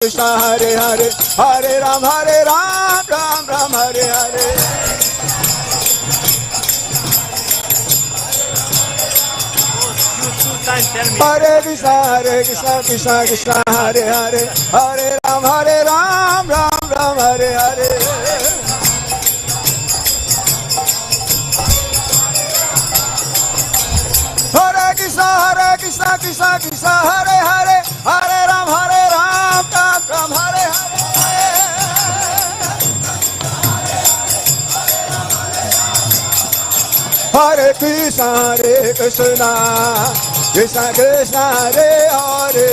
Krishna, Hare Hare, Hare Ram, Ram Ram, Hare Hare. Hare Krishna, Krishna Krishna, Hare Hare, Hare Ram, Ram Ram, Hare Hare. Hare Krishna, Krishna Krishna, Hare Hare, Hare Ram, Ram Ram, Hare Hare. Hare Krishna, Krishna Krishna, Hare Hare,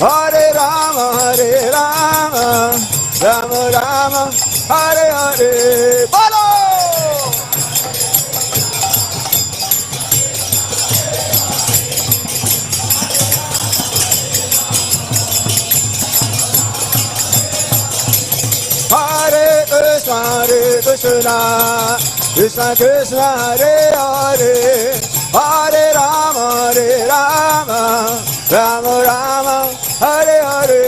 Hare Rama, Rama Rama, Hare Hare. Bolo! Hare Krishna, Krishna Krishna, Hare Hare, Hare Rama, Rama Rama, Hare Hare.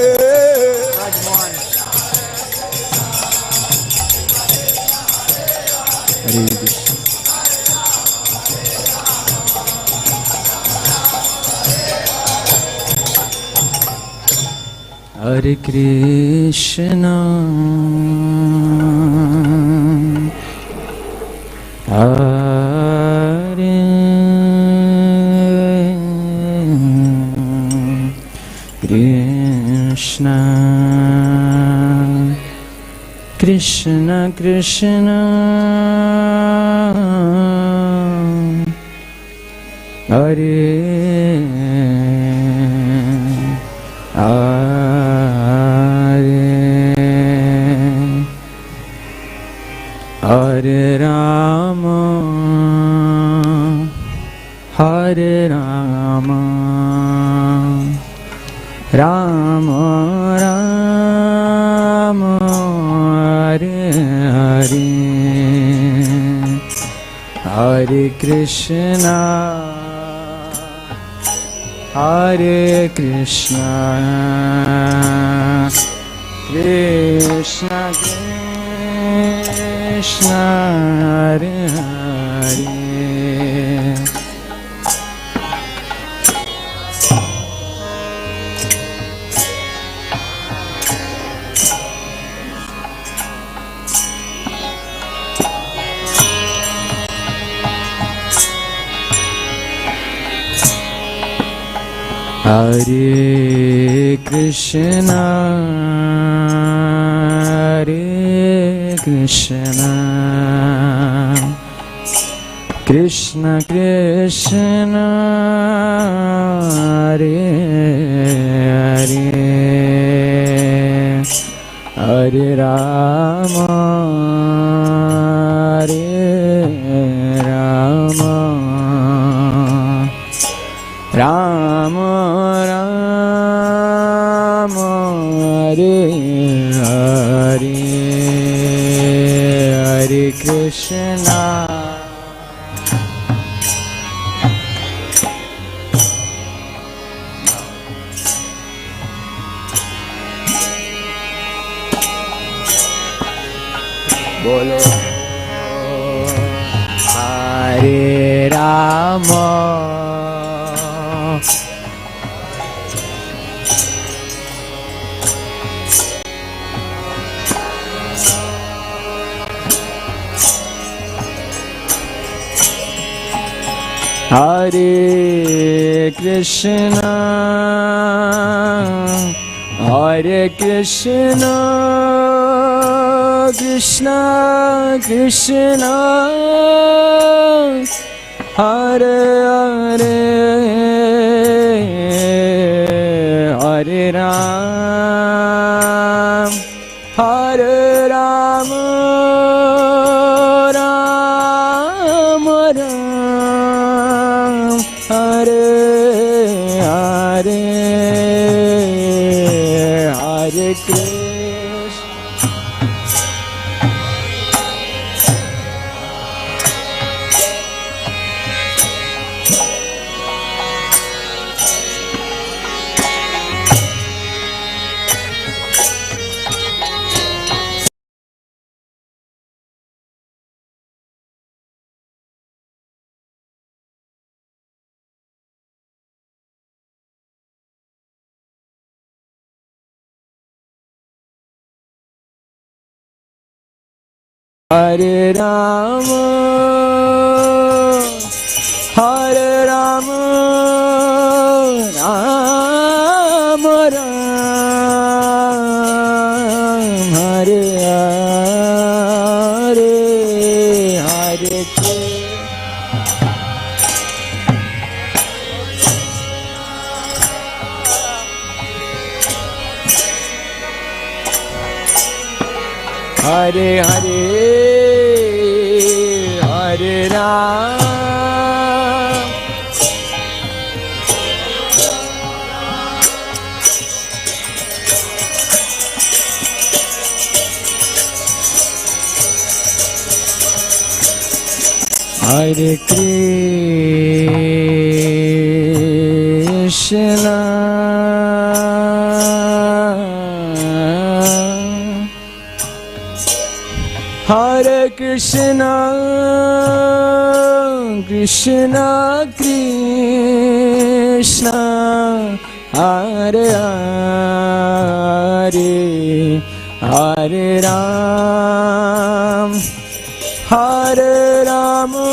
Hare Krishna, Hare Krishna, Krishna Krishna, Hare Hare Rama, Hare Rama, Rama Rama, Hare Hare, Hare Krishna, Hare Krishna, Krishna Krishna, Hare Hare. Hare Krishna, Hare Krishna, Krishna Krishna, Hare Hare, Hare Rama, Hare Rama, Rama Rama, Hare Hare, Hare Krishna. Bolo Hare Rama, Hare Krishna, Hare Krishna, Krishna Krishna, Hare Hare, Hare Ram, Hare Rama, Rama Ram, Hare Hare, Hare Krishna. Hare Rama, Hare Rama, Rama Rama, Hare Hare, Hare Hare Hare, Hare Rama, Hare Krishna, Hare Krishna, Krishna Krishna, Hare Hare, Hare Ram, Hare Rama,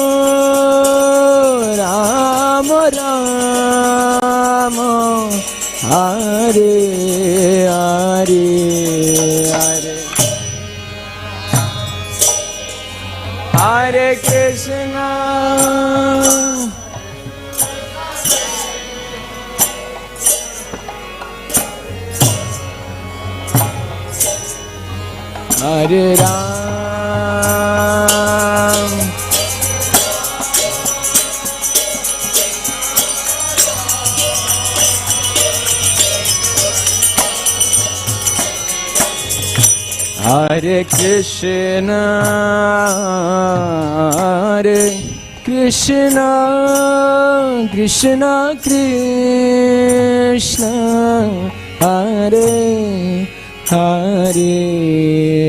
Rama Rama, Hare Hare, Hare Hare Krishna, Hare Ram, Hare Krishna, Hare Krishna, Krishna Krishna, Hare Hare,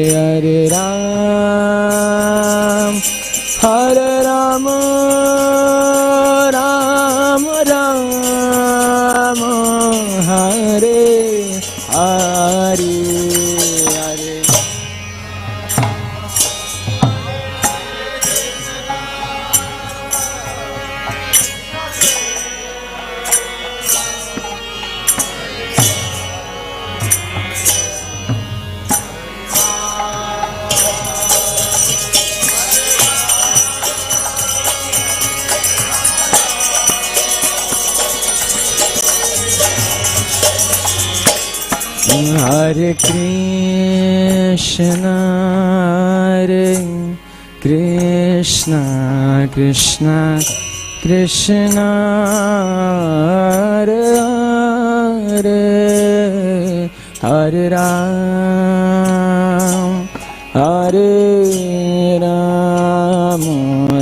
Hare Ram, Hare Rama, Rama Rama, Hare Hare, Hare Hare Krishna, Hare Krishna, Krishna Krishna, Hare Hare, Hare Ram, Hare Rama,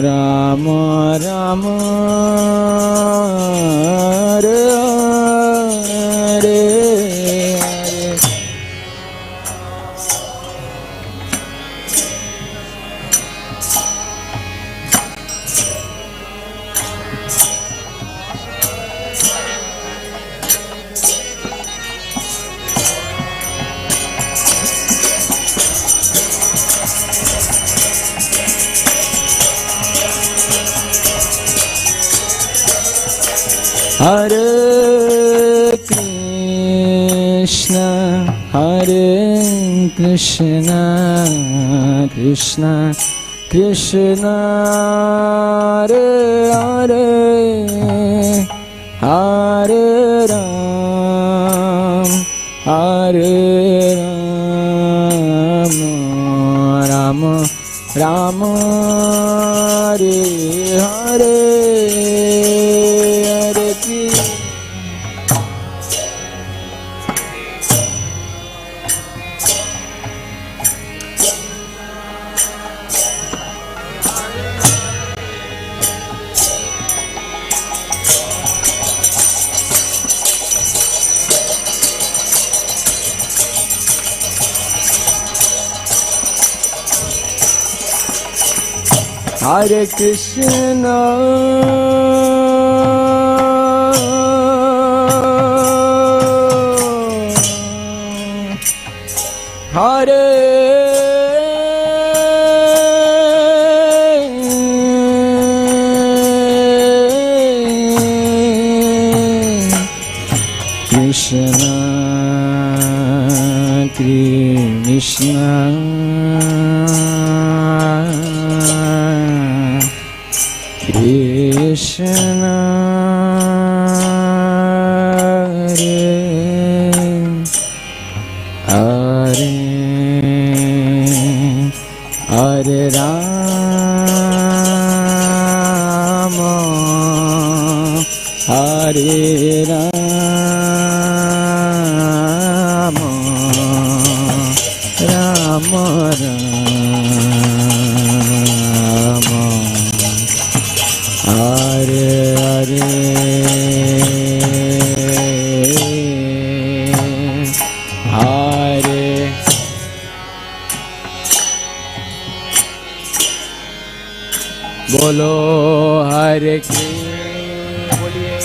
Rama Rama, Hare Hare. Hare Krishna, Hare Krishna, Krishna Krishna, Hare Hare, Hare Ram, Hare Rama, Rama Rama, Hare Hare, Hare Krishna. Hare Krishna, Hare Krishna Krishna Hare Hare Rama Hare Rama Rama Rama Hare Hare Hare Bolo Hare Krishna Boliye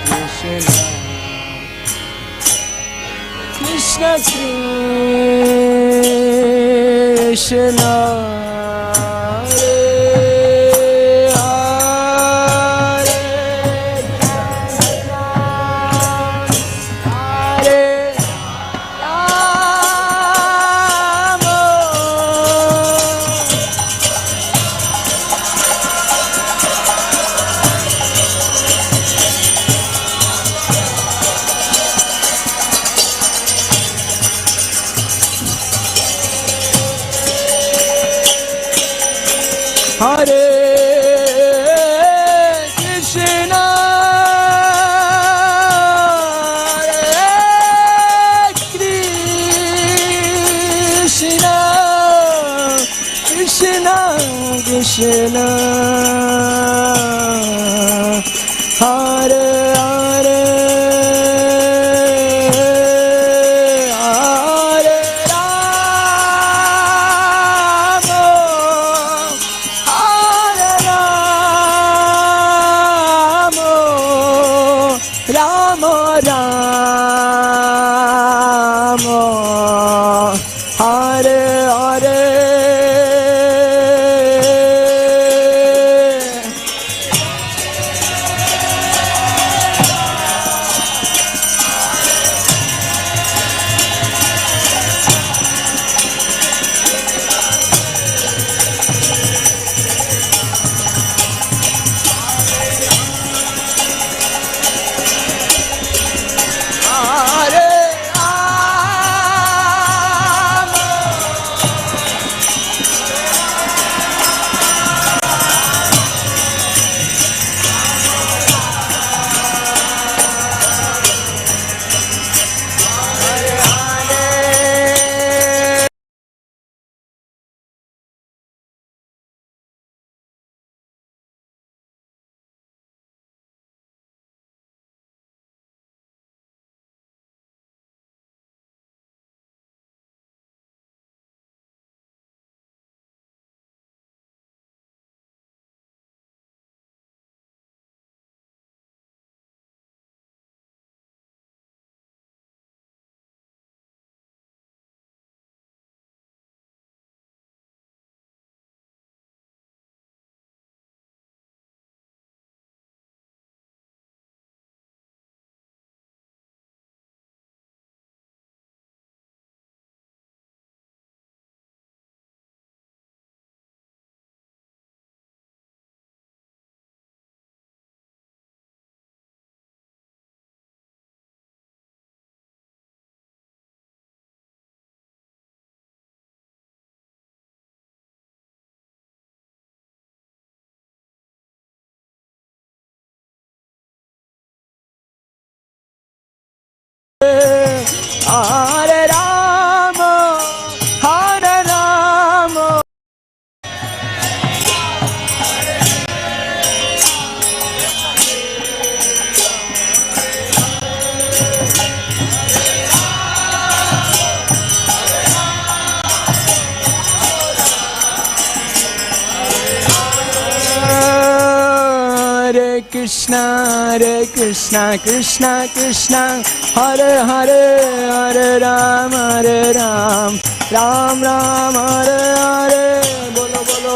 Krishna Krishna Krishna Hare Krishna Krishna Krishna Hare Hare Hare Rama Hare Rama Rama Rama Hare Hare Hare Rama Hare Rama Hare Krishna Krishna Krishna Hare Hare Hare Ram Ram Ram Hare Hare Bolo Bolo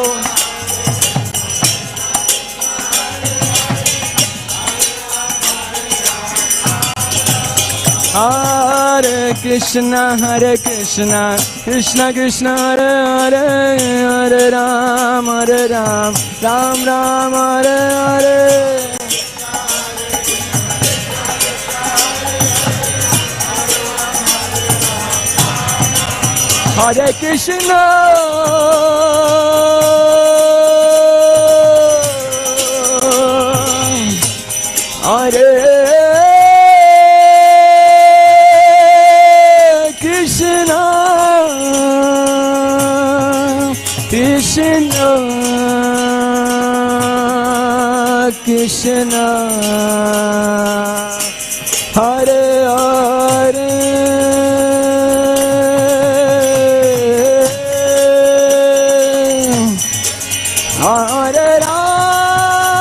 Hare Krishna, Hare Krishna, Krishna Krishna, Hare Hare, Hare Ram, Ram Ram, Hare Hare. Hare Krishna, Hare Krishna, Krishna Krishna, Hare Hare. Hare Ram, Hare Ram,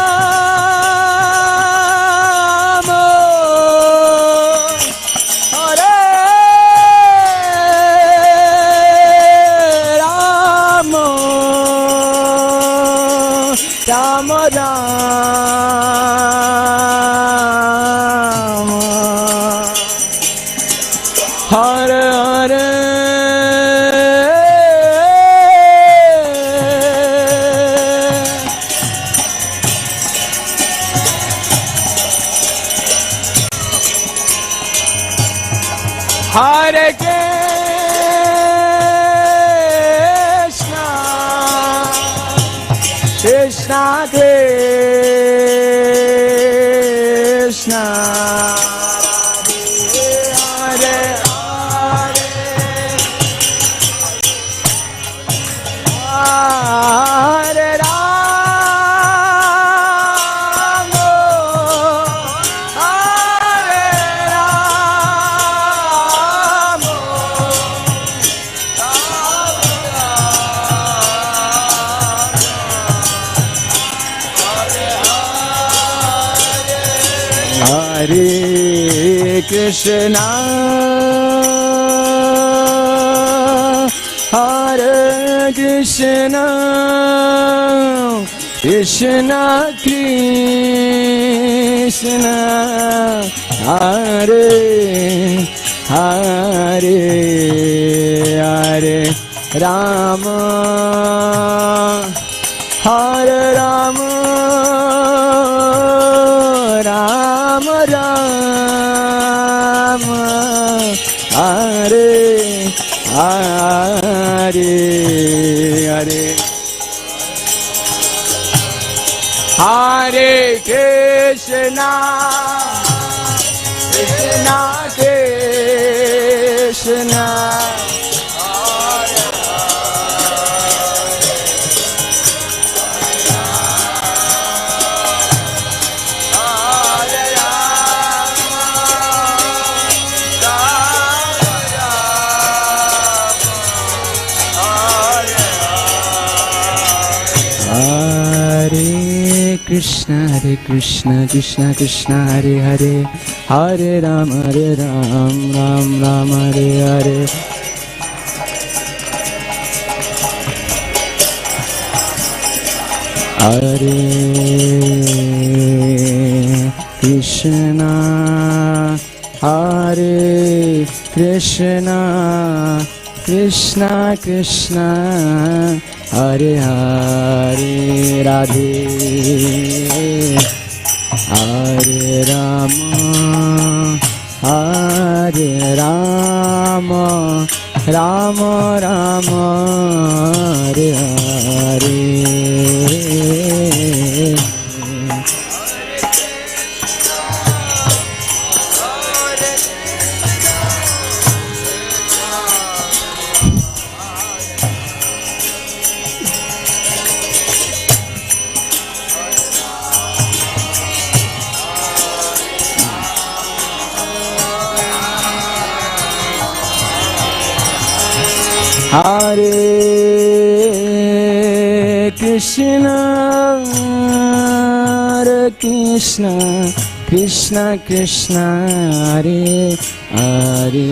Ram Ram, Hare Hare. Hare Krishna, Krishna Krishna, Hare Hare, Hare Ram, Hare Ram, Hare Krishna, Hare Krishna, Krishna Krishna, Hare Hare, Hare Rama, Hare Rama, Rama Rama, Hare Hare, Hare Hare Krishna, Krishna Krishna, Krishna, Hare Krishna, Krishna Krishna, Hare Hare, Hare Ram, Ram Ram, Hare Hare. Hare Krishna, Hare Krishna, Krishna Krishna, Hare Hare, Radhe, Hare Rama, Hare Rama, Rama Rama, Hare Hare. Hare Krishna, Hare Krishna, Krishna Krishna, Hare Hare,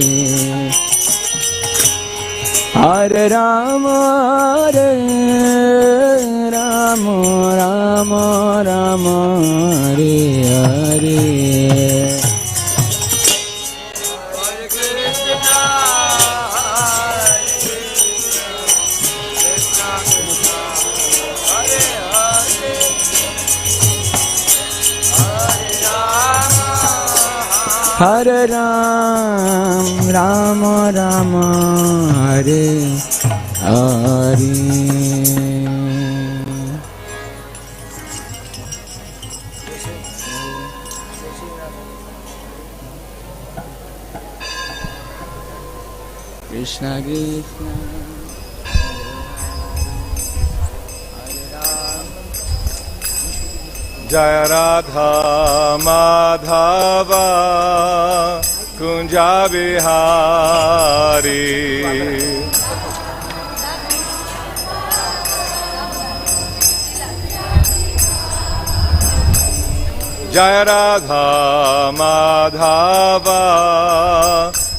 Hare Rama, Hare Rama, Rama Rama, Hare Hare. Hare Krishna, Hare Ram, Rama Rama, Hare Hare. Krishna Krishna Jaya Radha Madhava Kunja Bihari Jaya Radha Madhava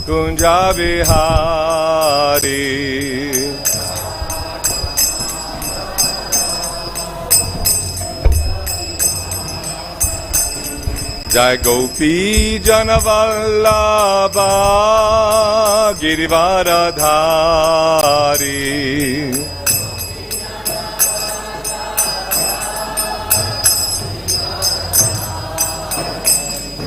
Kunja Bihari Jai Gopi Janavallabha Girivaradhari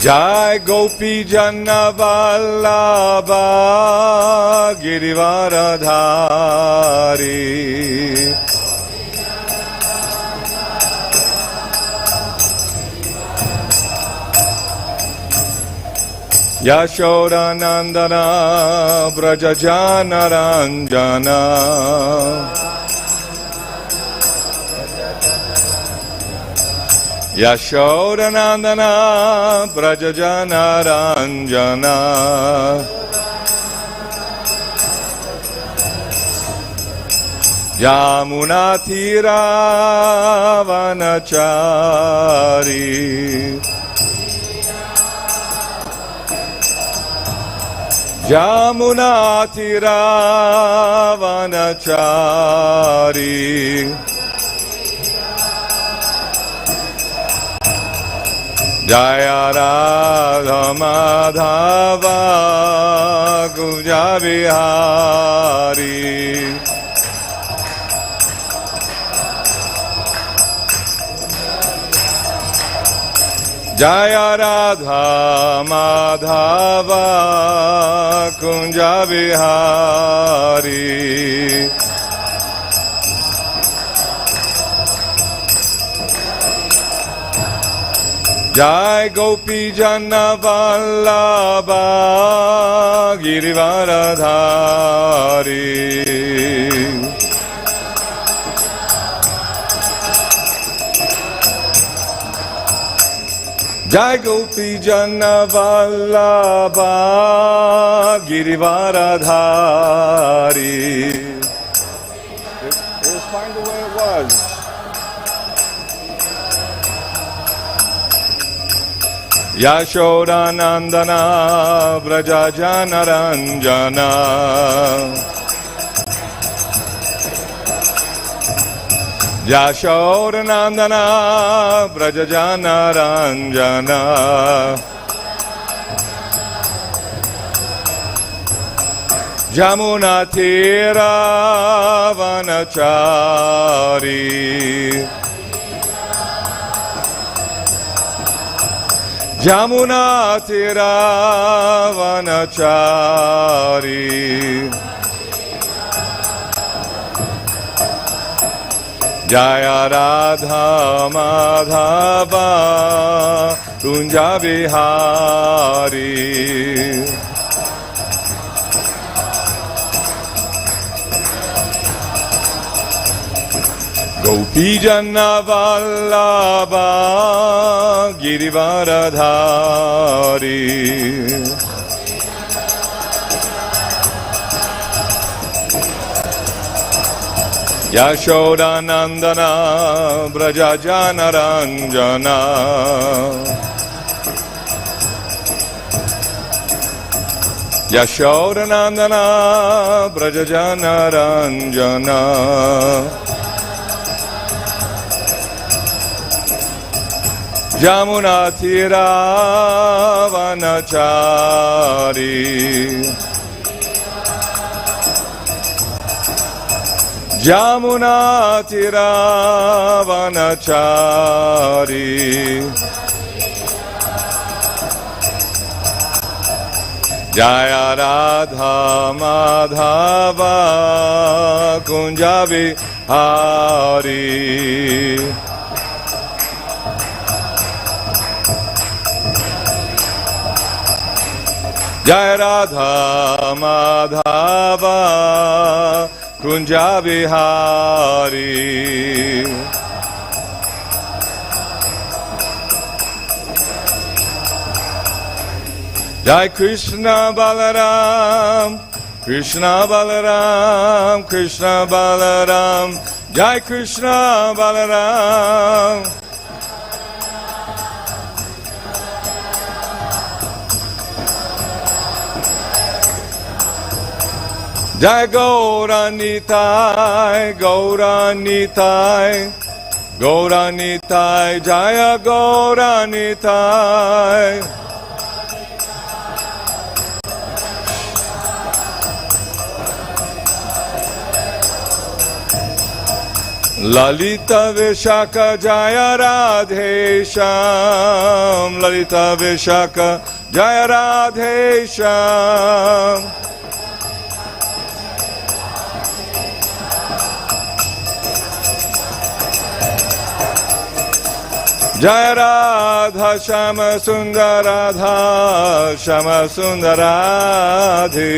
Jai Gopi Janavallabha Girivaradhari Yashodanandana Brajajana Ranjana Yashodanandana Brajajana Ranjana Yamunatira Vanachari Yamunatira Vanachari Jaya Radha Madhava Kunja Bihari Jaya Radha Madhava Kunja Bihari Jai Gopi Janavallabha Girivaradhari Jai Gopi Janavallabha Girivaradhari It was fine the way it was. Yashodanandana Brajajana Ranjana Yashodanandana Brajajana Ranjana Jamunatira Vanachari Jamunatira Vanachari Jaya Radha Madhava Kunja Bihari Gopi Janavallabha Girivaradhari Yashodanandana Brajajana Ranjana Yashodanandana Brajajana Ranjana Jamunatira Vanachari Jamunatira Vanachari Jaya Radha Madhava Kunja Vihari. Jaya Radha Madhava Kunja Vihari. Jai Krishna Balaram, Krishna Balaram, Krishna Balaram, Jai Krishna Balaram. Jai Gauranitai, Gauranitai, Gauranitai, Jaya Gauranitai. Lalita Vishaka Jaya Radhesham, Lalita Vishaka Jaya Radhesham. Jaya Radha Shama Sundaradha Shama Sundaradhi.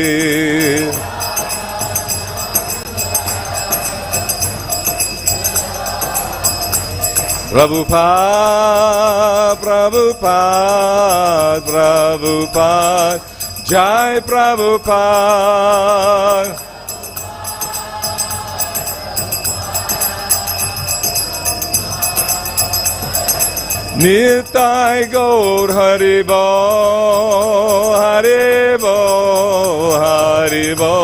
Prabhupada, Prabhupada, Prabhupada, Jai Prabhupada. Nitai Gaur Haribo, Haribo, Haribo,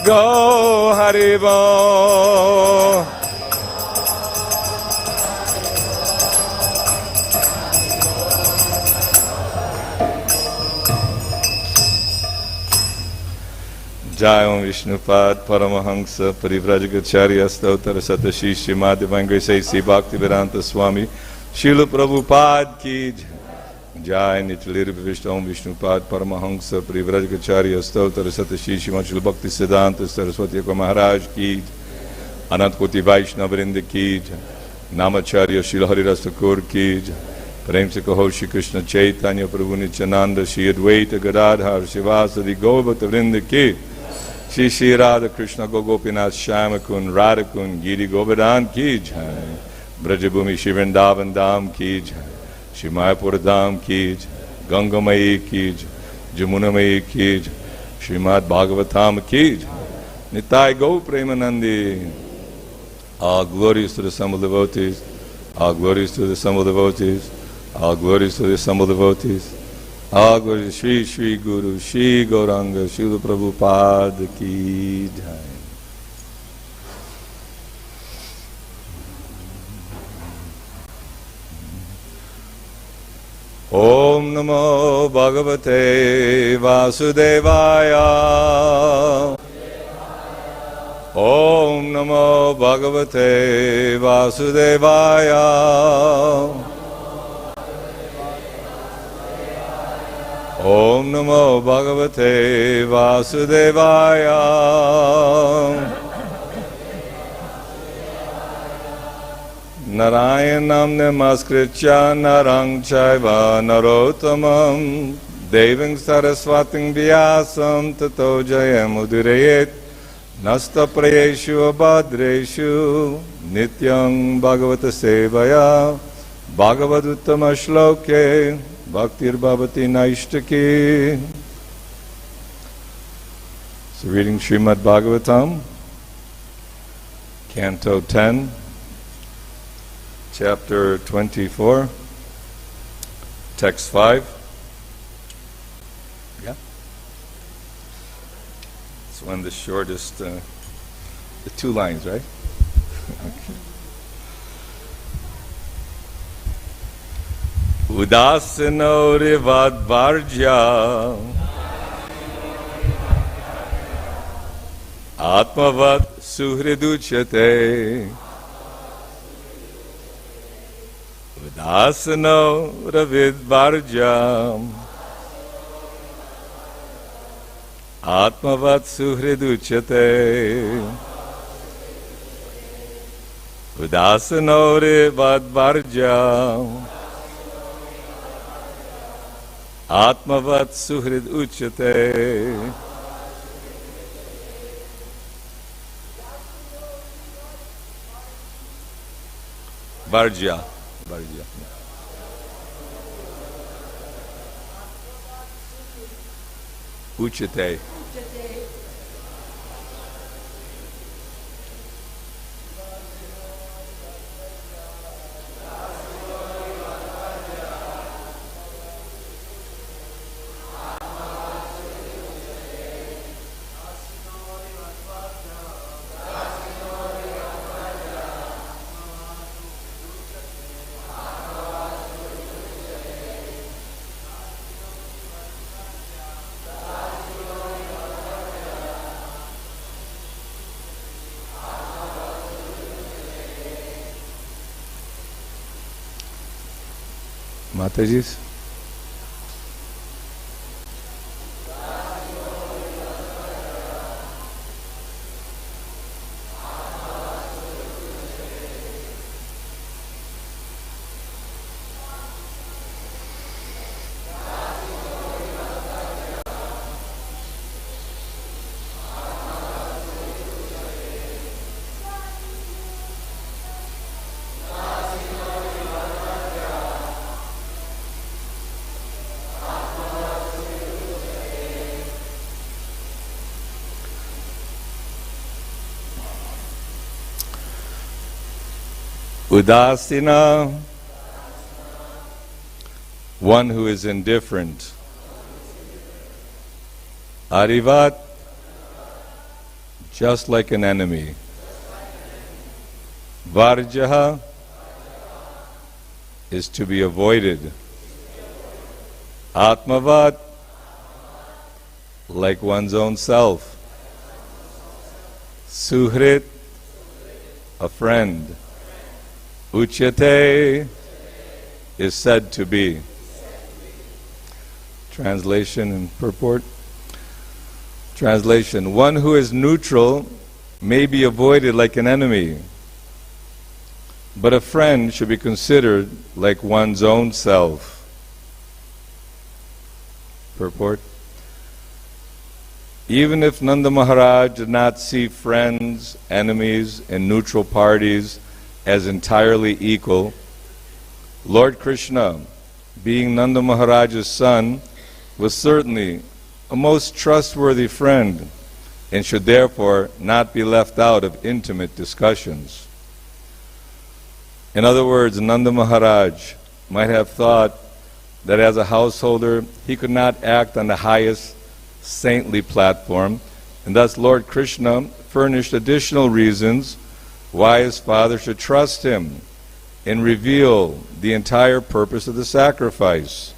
Go Haribo. Jai Om Vishnupad Paramahansa Parivrajagacharya Stautar Satashi Srimad Divine Sri Bhakti Vedanta Swami Srila Prabhupada Ki Jai Nityalir Vishnu Om Vishnupad Paramahansa Parivrajagacharya Stautar Satashi Srimad Srila Bhakti Siddhanta Saraswati Maharaj Ki Anant Koti Vaishnava Vrinda Ki Namacharya Srila Haridas Thakur Ki Prem Se Kaho Shri Krishna Chaitanya Prabhu Nityananda Shri Advaita Gadadhar Srivasadi Govata Vrinda Ki Shri Shri Radha Krishna Gopinath Shyamakun Radhakun Giri Govardhan Ki Jai Brajabhumi Shri Varindavan Dham Ki Jai Shri Mayapur Dham Ki Jai Gangamayi Ki Jai Jamunamayi Ki Jai Srimad Bhagavatam Ki Jai Nitai Go Premanandi. All glories to the assembled devotees. All glories to the assembled devotees. All glories to the assembled devotees. All glories to Shri Shri Guru Shri Gauranga Srila Prabhupada Ki Jai. Om Namo Bhagavate Vasudevaya. Om Namo Bhagavate Vasudevaya. Om Namo Bhagavate Vasudevaya. Narayanam namaskritya narang chaiva narottamam deving saraswating vyasam tato jayam udirayet nasta prayeshu abhadreshu nityang bhagavata sevaya bhagavaduttama shloke bhaktir bhavati naishtaki. So reading Srimad Bhagavatam, Canto 10, Chapter 24, Text 5. Yeah. It's one of the shortest, the 2 lines, right? Okay. Udasino rivad varja atmavat suhriduchyate. Udasino ravid varja Atmavat suhriduchyate Udasanore vadvarja Atmavat suhrid uchyate Varja. Uchyate. Mataji's. Udasina, one who is indifferent. Arivat, just like an enemy. Varjaha is to be avoided. Atmavat, like one's own self. Suhrit, a friend. Uchyate is said to be. Translation and purport. Translation: one who is neutral may be avoided like an enemy, but a friend should be considered like one's own self. Purport: even if Nanda Maharaj did not see friends, enemies, and neutral parties as entirely equal, Lord Krishna, being Nanda Maharaj's son, was certainly a most trustworthy friend and should therefore not be left out of intimate discussions. In other words, Nanda Maharaj might have thought that as a householder he could not act on the highest saintly platform, and thus Lord Krishna furnished additional reasons why his father should trust him and reveal the entire purpose of the sacrifice.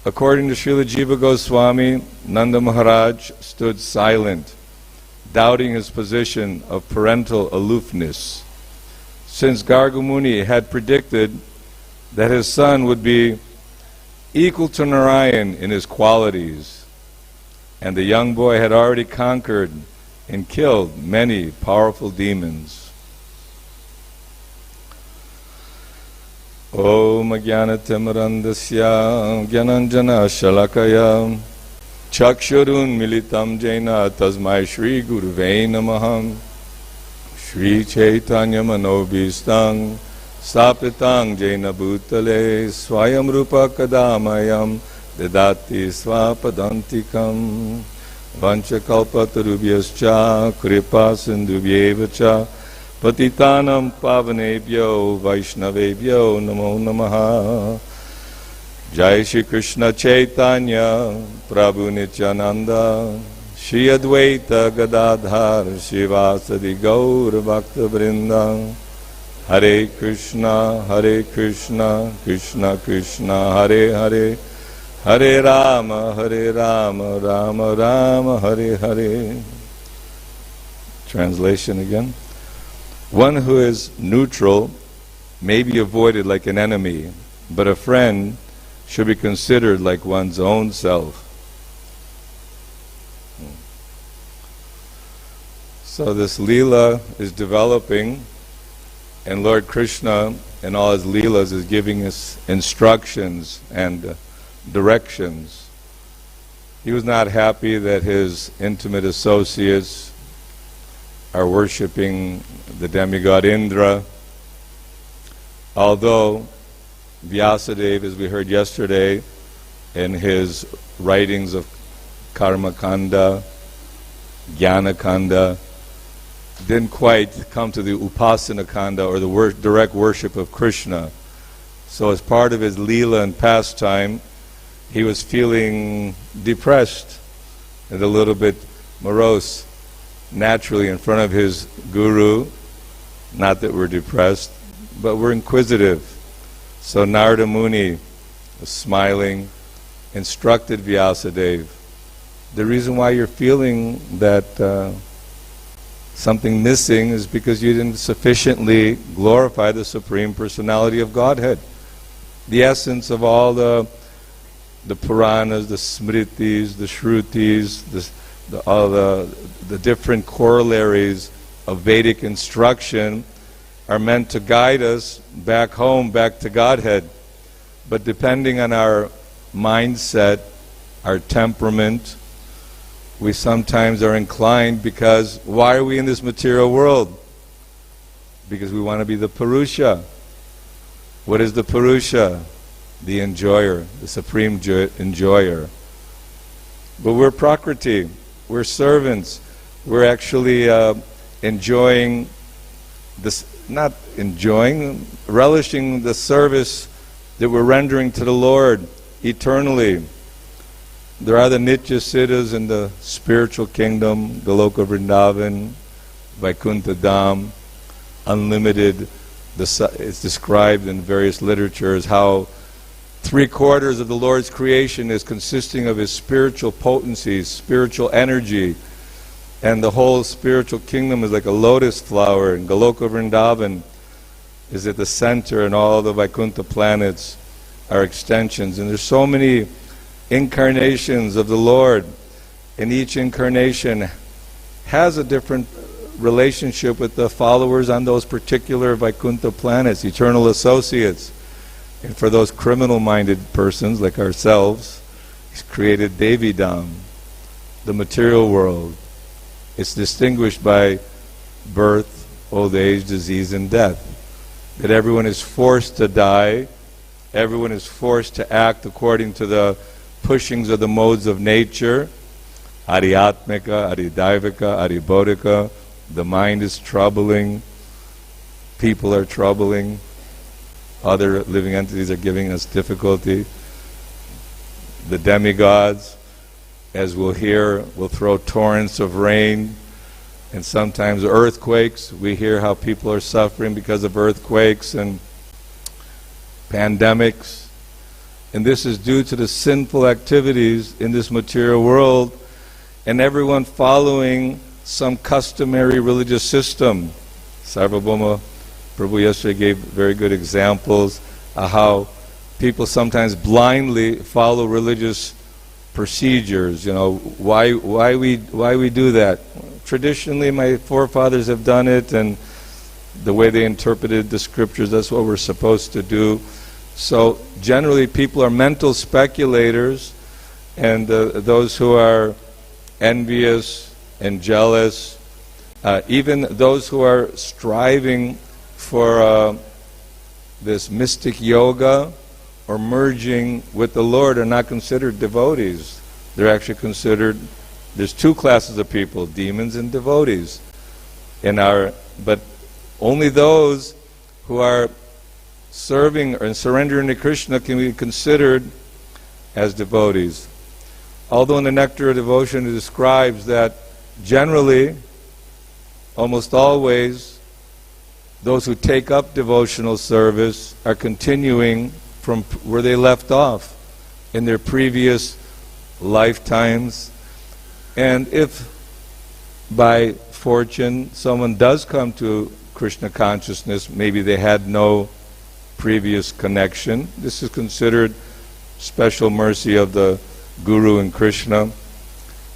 According to Srila Jiva Goswami, Nanda Maharaj stood silent, doubting his position of parental aloofness, since Garga Muni had predicted that his son would be equal to Narayan in his qualities, and the young boy had already conquered and killed many powerful demons. Om Jnanatimirandasya Jnananjana Shalakaya Chakshurun Militam Jaina Tasmai Shri Guruve Namaham Shri Chaitanya Manobhistang Sapitang Jaina Bhutale Swayam Rupa Kadamayam Dedati Swapadantikam Vanchakalpatarubhyascha Kripa Sindhubhyevacha Patitanam Pavanebhyo Vaishnavebhyo Namo Namaha. Jai Shri Krishna Chaitanya Prabhu Nityananda Shri Advaita Gadadhar Shivasadi Gaur Bhakta Vrinda. Hare Krishna Krishna Krishna Hare Hare, Hare Rama Rama Rama Hare Hare. Translation again. One who is neutral may be avoided like an enemy, but a friend should be considered like one's own self. So this Leela is developing, and Lord Krishna in all his Leelas is giving us instructions and directions. He was not happy that his intimate associates are worshipping the demigod Indra, although Vyasadeva, as we heard yesterday, in his writings of Karma Kanda, Jnana Kanda, didn't quite come to the Upasana Kanda, or the direct worship of Krishna. So as part of his Leela and pastime, he was feeling depressed and a little bit morose, naturally in front of his guru. Not that we're depressed, but we're inquisitive. So Narada Muni was smiling, instructed Vyasadeva, the reason why you're feeling that something missing is because you didn't sufficiently glorify the Supreme Personality of Godhead. The essence of all the Puranas, the Smritis, the Shrutis, all the different corollaries of Vedic instruction are meant to guide us back home, back to Godhead. But depending on our mindset, our temperament, we sometimes are inclined, because why are we in this material world? Because we want to be the Purusha. What is the Purusha? The enjoyer, the supreme enjoyer. But we're Prakriti, we're servants. We're actually enjoying this, not enjoying, relishing the service that we're rendering to the Lord eternally. There are the Nitya Siddhas in the spiritual kingdom, Goloka Vrindavan, Vaikuntha Dham, unlimited. It's described in various literatures how 3/4 of the Lord's creation is consisting of His spiritual potencies, spiritual energy, and the whole spiritual kingdom is like a lotus flower, and Goloka Vrindavan is at the center, and all the Vaikuntha planets are extensions. And there's so many incarnations of the Lord, and each incarnation has a different relationship with the followers on those particular Vaikuntha planets, eternal associates. And for those criminal-minded persons like ourselves, He's created Devi Dham, the material world. It's distinguished by birth, old age, disease, and death. That everyone is forced to die, everyone is forced to act according to the pushings of the modes of nature, Ariatmika, Aridaivika, Aribodhika. The mind is troubling, people are troubling, other living entities are giving us difficulty. The demigods, as we'll hear, will throw torrents of rain, and sometimes earthquakes. We hear how people are suffering because of earthquakes and pandemics. And this is due to the sinful activities in this material world, and everyone following some customary religious system. Sarvabhauma Prabhu yesterday gave very good examples of how people sometimes blindly follow religious procedures. You know, why we do that? Traditionally, my forefathers have done it, and the way they interpreted the scriptures, that's what we're supposed to do. So generally, people are mental speculators, and those who are envious and jealous, even those who are striving for this mystic yoga or merging with the Lord are not considered devotees. They're actually considered, there's two classes of people, demons and devotees. But only those who are serving and surrendering to Krishna can be considered as devotees. Although in the Nectar of Devotion it describes that generally, almost always, those who take up devotional service are continuing from where they left off in their previous lifetimes. And if by fortune someone does come to Krishna consciousness, maybe they had no previous connection, this is considered special mercy of the Guru and Krishna.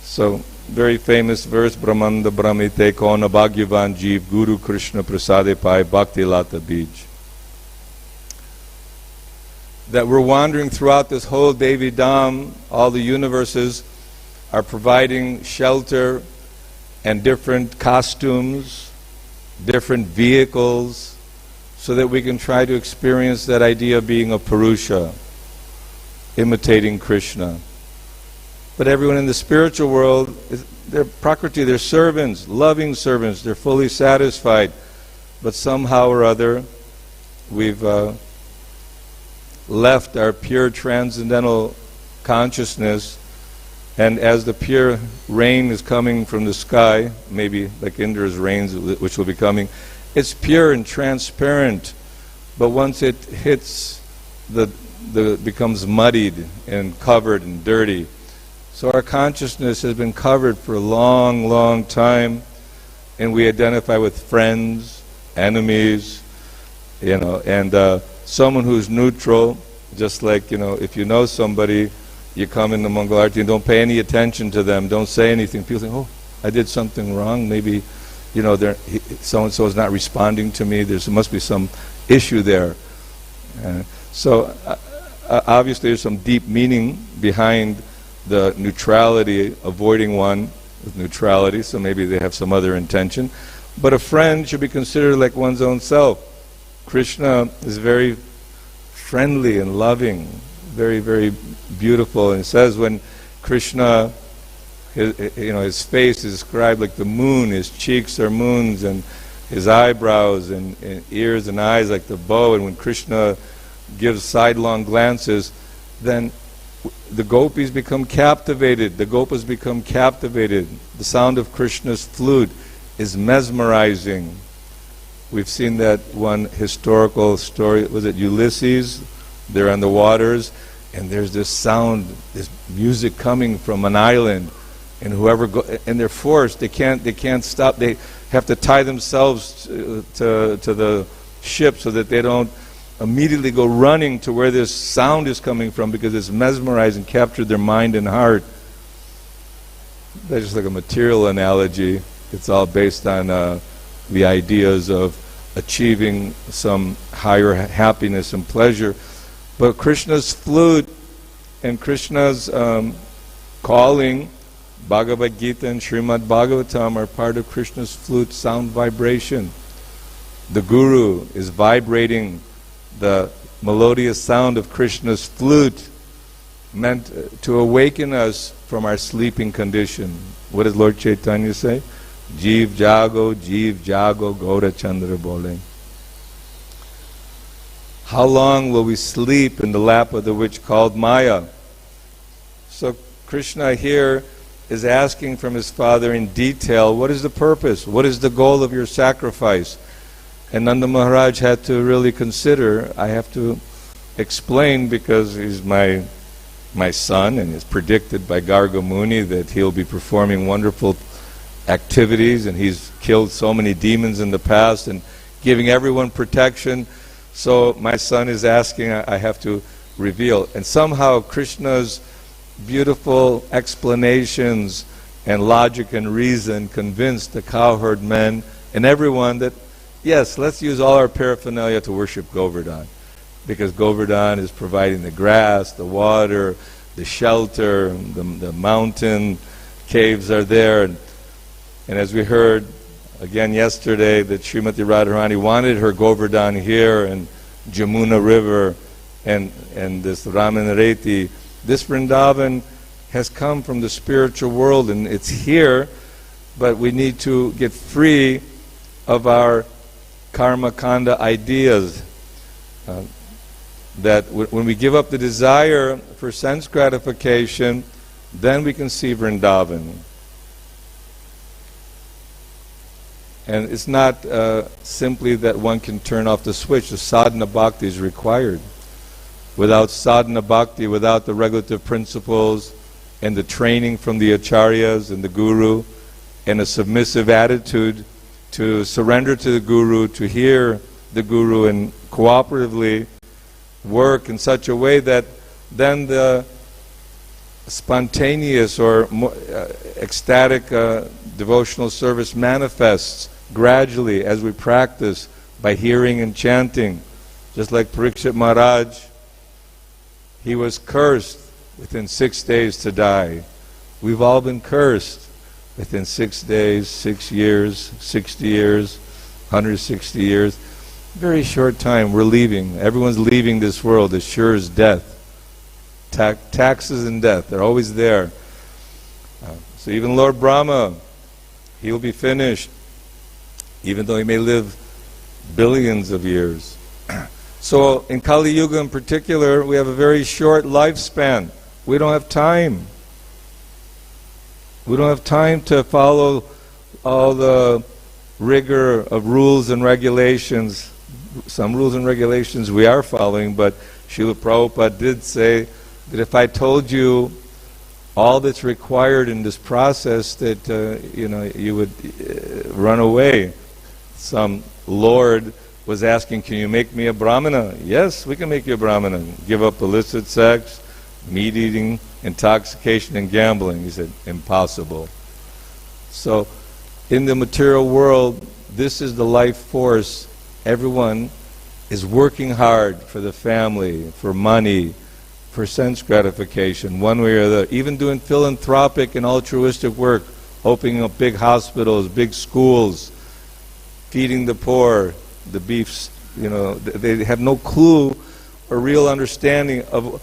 So very famous verse, Brahmanda Brahmite Kauna Bhagyavan Jeev Guru Krishna Prasade Pai Bhakti Lata Bij. That we're wandering throughout this whole Devi Dham, all the universes are providing shelter and different costumes, different vehicles, so that we can try to experience that idea of being a Purusha, imitating Krishna. But everyone in the spiritual world, they're Prakriti, they're servants, loving servants, they're fully satisfied. But somehow or other, we've left our pure transcendental consciousness, and as the pure rain is coming from the sky, maybe like Indra's rains which will be coming, it's pure and transparent, but once it hits becomes muddied and covered and dirty. So our consciousness has been covered for a long, long time, and we identify with friends, enemies, and someone who's neutral, just like, if you know somebody, you come in the Mangalarti and don't pay any attention to them, don't say anything. People think, oh, I did something wrong, maybe, so-and-so is not responding to me, there must be some issue there. So obviously there's some deep meaning behind the neutrality, avoiding one with neutrality, so maybe they have some other intention. But a friend should be considered like one's own self. Krishna is very friendly and loving, very, very beautiful. And it says when Krishna, his face is described like the moon, his cheeks are moons, and his eyebrows and ears and eyes like the bow. And when Krishna gives sidelong glances, then the gopis become captivated. The gopas become captivated. The sound of Krishna's flute is mesmerizing. We've seen that one historical story, was it Ulysses? They're on the waters, and there's this sound, this music coming from an island, and and they're forced. They can't stop. They have to tie themselves to the ship so that they don't immediately go running to where this sound is coming from, because it's mesmerizing, captured their mind and heart. That's just like a material analogy. It's all based on the ideas of achieving some higher happiness and pleasure. But Krishna's flute and Krishna's calling, Bhagavad Gita and Srimad Bhagavatam are part of Krishna's flute sound vibration. The Guru is vibrating the melodious sound of Krishna's flute, meant to awaken us from our sleeping condition. What does Lord Chaitanya say? Jeev Jago, Gaura Chandra Bole. How long will we sleep in the lap of the witch called Maya? So Krishna here is asking from his father in detail, what is the purpose? What is the goal of your sacrifice? And Nanda Maharaj had to really consider, I have to explain, because he's my son, and it's predicted by Garga Muni that he'll be performing wonderful activities, and he's killed so many demons in the past and giving everyone protection. So my son is asking, I have to reveal. And somehow Krishna's beautiful explanations and logic and reason convinced the cowherd men and everyone that, yes, let's use all our paraphernalia to worship Govardhan, because Govardhan is providing the grass, the water, the shelter, the mountain caves are there. And as we heard again yesterday, that Srimati Radharani wanted her Govardhan here, and Jamuna River, and this Ramanareti. This Vrindavan has come from the spiritual world, and it's here, but we need to get free of our karma kanda ideas. That when we give up the desire for sense gratification, then we can see Vrindavan. And it's not simply that one can turn off the switch. The sadhana bhakti is required. Without sadhana bhakti, without the regulative principles and the training from the acharyas and the guru, and a submissive attitude to surrender to the guru, to hear the guru and cooperatively work in such a way that then the spontaneous or more, ecstatic devotional service manifests gradually as we practice by hearing and chanting. Just like Parikshit Maharaj, he was cursed within 6 days to die. We've all been cursed within 6 days, 6 years, 60 years, 160 years. Very short time, we're leaving. Everyone's leaving this world as sure as death. Taxes and death, they're always there. So even Lord Brahma, he'll be finished, even though he may live billions of years. So in Kali Yuga in particular, we have a very short lifespan. We don't have time. We don't have time to follow all the rigor of rules and regulations. Some rules and regulations we are following, but Srila Prabhupada did say that if I told you all that's required in this process, that you would run away. Some lord was asking, can you make me a brahmana? Yes, we can make you a brahmana. Give up illicit sex, meat eating, intoxication, and gambling. He said, impossible. So in the material world, this is the life force. Everyone is working hard for the family, for money, for sense gratification, one way or the other. Even doing philanthropic and altruistic work, opening up big hospitals, big schools, feeding the poor, the beefs, they have no clue or real understanding of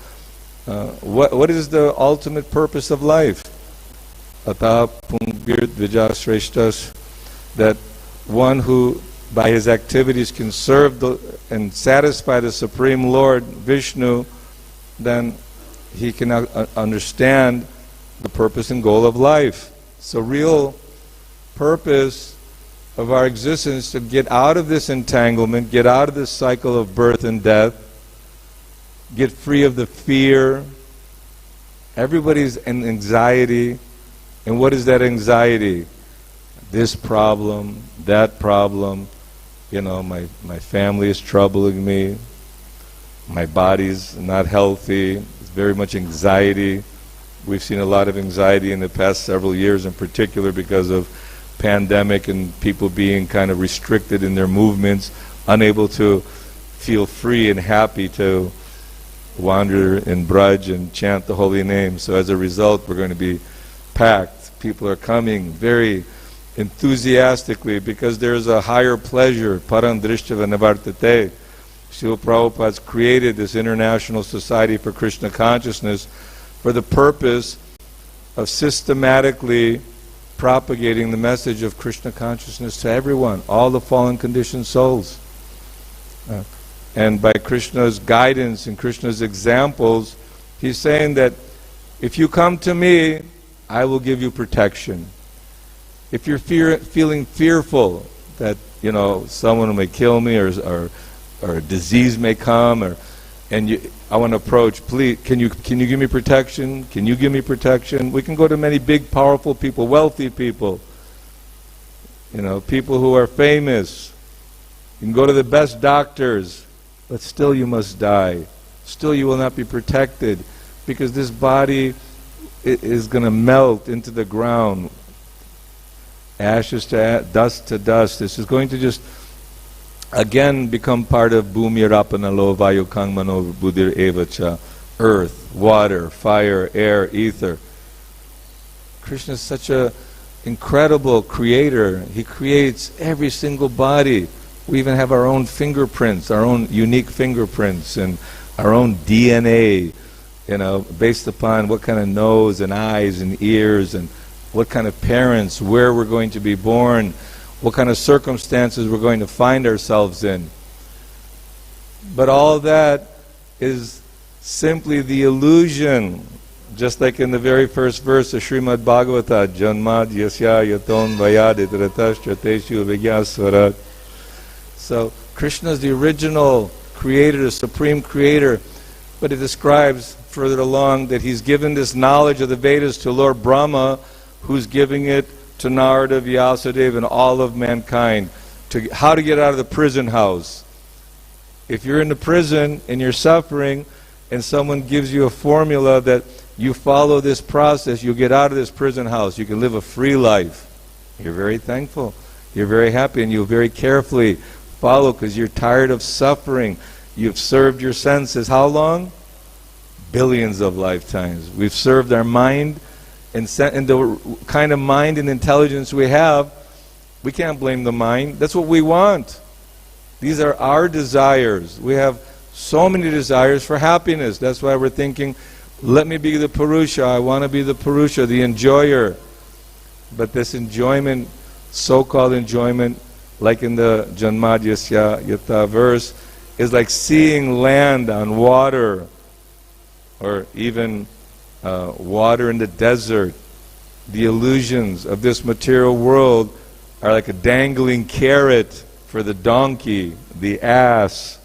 what is the ultimate purpose of life. Atah pungbir dvijashreshtas, that one who by his activities can serve and satisfy the Supreme Lord, Vishnu, then he can understand the purpose and goal of life. So real purpose of our existence to get out of this entanglement, get out of this cycle of birth and death, get free of the fear. Everybody's in anxiety. And what is that anxiety? This problem, that problem, my family is troubling me, my body's not healthy, it's very much anxiety. We've seen a lot of anxiety in the past several years, in particular because of pandemic and people being kind of restricted in their movements, unable to feel free and happy to wander in Braj and chant the holy name. So as a result, we're going to be packed. People are coming very enthusiastically because there's a higher pleasure. Param Drishtava Nivartate. Srila Prabhupada's created this International Society for Krishna Consciousness for the purpose of systematically propagating the message of Krishna consciousness to everyone, all the fallen conditioned souls. And by Krishna's guidance and Krishna's examples, he's saying that if you come to me, I will give you protection. If you're feeling fearful that someone may kill me or a disease may come, I want to approach, please, can you give me protection? Can you give me protection? We can go to many big, powerful people, wealthy people, people who are famous. You can go to the best doctors, but still you must die. Still you will not be protected because this body is going to melt into the ground. Ashes to dust to dust. This is going to just again become part of Bhumi Rapanalo Vayu Kangmano Buddhir Evacha, earth, water, fire, air, ether. Krishna is such an incredible creator. He creates every single body. We even have our own fingerprints, our own unique fingerprints, and our own DNA, based upon what kind of nose and eyes and ears and what kind of parents, where we're going to be born, what kind of circumstances we're going to find ourselves in. But all that is simply the illusion, just like in the very first verse of Srimad Bhagavata, Janmad Yasya Yaton Vayad Idratash Chateshu Vigyaswarat. So Krishna is the original creator, the supreme creator, but it describes further along that he's given this knowledge of the Vedas to Lord Brahma, who's giving it to Narada, Vyasadeva, and all of mankind, to how to get out of the prison house. If you're in the prison and you're suffering, and someone gives you a formula that you follow this process, you get out of this prison house, you can live a free life. You're very thankful. You're very happy, and you very carefully follow because you're tired of suffering. You've served your senses. How long? Billions of lifetimes. We've served our mind, and the kind of mind and intelligence we have, we can't blame the mind. That's what we want. These are our desires. We have so many desires for happiness. That's why we're thinking, let me be the Purusha. I want to be the Purusha, the enjoyer. But this enjoyment, so-called enjoyment, like in the Janmadyasya Yata verse, is like seeing land on water, or even water in the desert. The illusions of this material world are like a dangling carrot for the donkey, the ass,